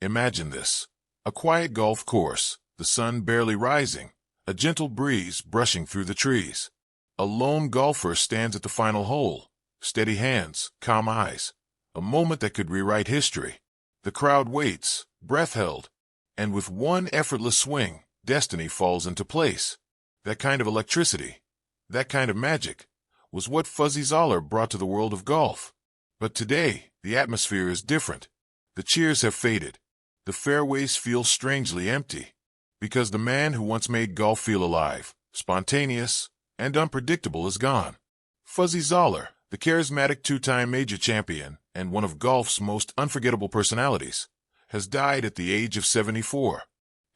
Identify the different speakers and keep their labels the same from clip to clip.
Speaker 1: Imagine this. A quiet golf course, the sun barely rising, a gentle breeze brushing through the trees. A lone golfer stands at the final hole, steady hands, calm eyes. A moment that could rewrite history. The crowd waits, breath held, and with one effortless swing, destiny falls into place. That kind of electricity, that kind of magic, was what Fuzzy Zoeller brought to the world of golf. But today, the atmosphere is different. The cheers have faded. The fairways feel strangely empty. Because the man who once made golf feel alive, spontaneous, and unpredictable is gone. Fuzzy Zoeller, the charismatic two-time major champion and one of golf's most unforgettable personalities, has died at the age of 74.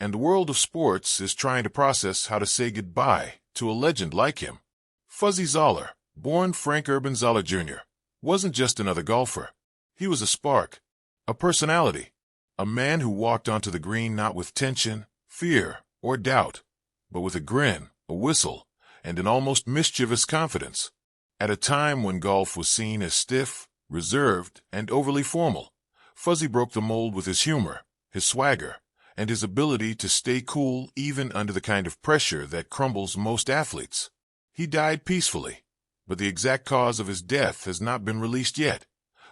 Speaker 1: And the world of sports is trying to process how to say goodbye to a legend like him. Fuzzy Zoeller, born Frank Urban Zoeller Jr., wasn't just another golfer. He was a spark, a personality, a man who walked onto the green not with tension, fear, or doubt, but with a grin, a whistle, and an almost mischievous confidence. At a time when golf was seen as stiff, reserved, and overly formal, Fuzzy broke the mold with his humor, his swagger, and his ability to stay cool even under the kind of pressure that crumbles most athletes. He died peacefully, but the exact cause of his death has not been released yet,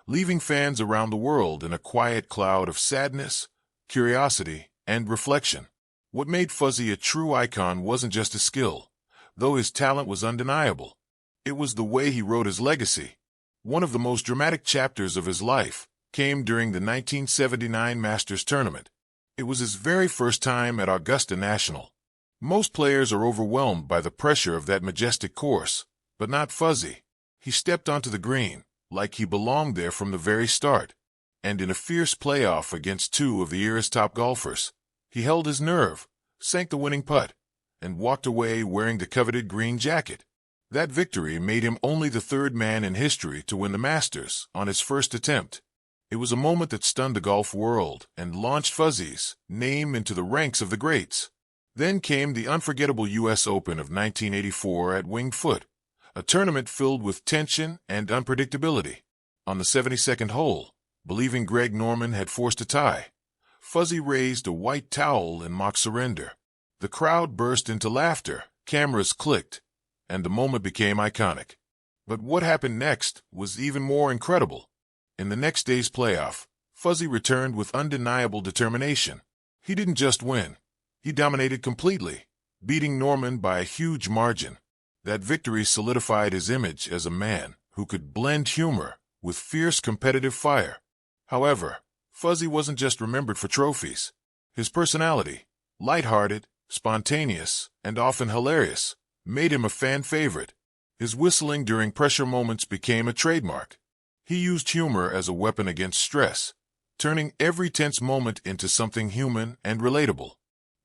Speaker 1: leaving fans around the world in a quiet cloud of sadness, curiosity, and reflection. What made Fuzzy a true icon wasn't just his skill, though his talent was undeniable. It was the way he wrote his legacy. One of the most dramatic chapters of his life came during the 1979 Masters tournament. It was his very first time at Augusta National. Most players are overwhelmed by the pressure of that majestic course, but not Fuzzy. He stepped onto the green, like he belonged there from the very start. And in a fierce playoff against two of the era's top golfers, he held his nerve, sank the winning putt, and walked away wearing the coveted green jacket. That victory made him only the third man in history to win the Masters on his first attempt. It was a moment that stunned the golf world and launched Fuzzy's name into the ranks of the greats. Then came the unforgettable U.S. Open of 1984 at Winged Foot, a tournament filled with tension and unpredictability. On the 72nd hole, believing Greg Norman had forced a tie, Fuzzy raised a white towel in mock surrender. The crowd burst into laughter, cameras clicked, and the moment became iconic. But what happened next was even more incredible. In the next day's playoff, Fuzzy returned with undeniable determination. He didn't just win. He dominated completely, beating Norman by a huge margin. That victory solidified his image as a man who could blend humor with fierce competitive fire. However, Fuzzy wasn't just remembered for trophies. His personality, lighthearted, spontaneous, and often hilarious, made him a fan favorite. His whistling during pressure moments became a trademark. He used humor as a weapon against stress, turning every tense moment into something human and relatable.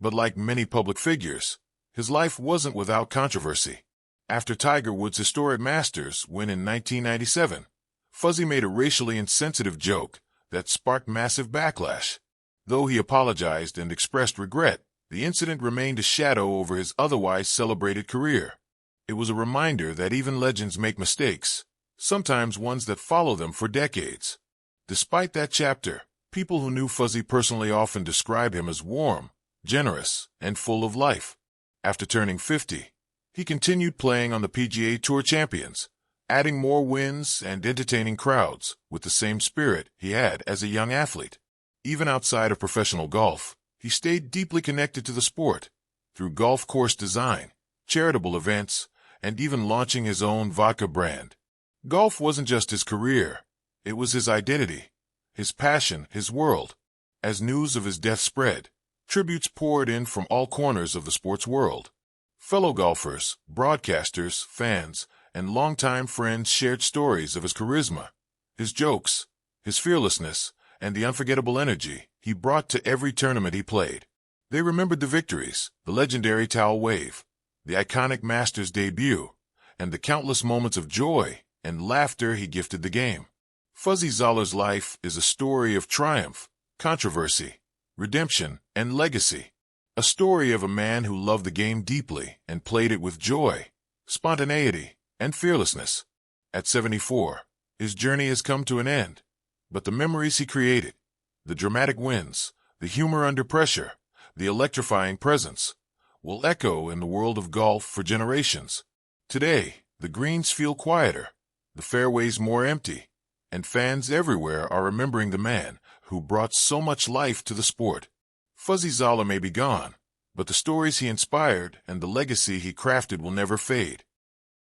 Speaker 1: But like many public figures, his life wasn't without controversy. After Tiger Woods' historic Masters win in 1997, Fuzzy made a racially insensitive joke that sparked massive backlash. Though he apologized and expressed regret, the incident remained a shadow over his otherwise celebrated career. It was a reminder that even legends make mistakes, sometimes ones that follow them for decades. Despite that chapter, people who knew Fuzzy personally often describe him as warm, generous, and full of life. After turning 50, he continued playing on the PGA Tour Champions, adding more wins and entertaining crowds with the same spirit he had as a young athlete. Even outside of professional golf, he stayed deeply connected to the sport through golf course design, charitable events, and even launching his own vodka brand. Golf wasn't just his career, it was his identity, his passion, his world. As news of his death spread, tributes poured in from all corners of the sports world. Fellow golfers, broadcasters, fans, and longtime friends shared stories of his charisma, his jokes, his fearlessness, and the unforgettable energy he brought to every tournament he played. They remembered the victories, the legendary towel wave, the iconic Masters debut, and the countless moments of joy and laughter he gifted the game. Fuzzy Zoeller's life is a story of triumph, controversy, redemption, and legacy. A story of a man who loved the game deeply and played it with joy, spontaneity, and fearlessness. At 74, his journey has come to an end, but the memories he created, the dramatic wins, The humor under pressure, the electrifying presence, will echo in the world of golf for generations. Today, the greens feel quieter, the fairways more empty, and fans everywhere are remembering the man who brought so much life to the sport. Fuzzy Zoeller may be gone, but the stories he inspired and the legacy he crafted will never fade.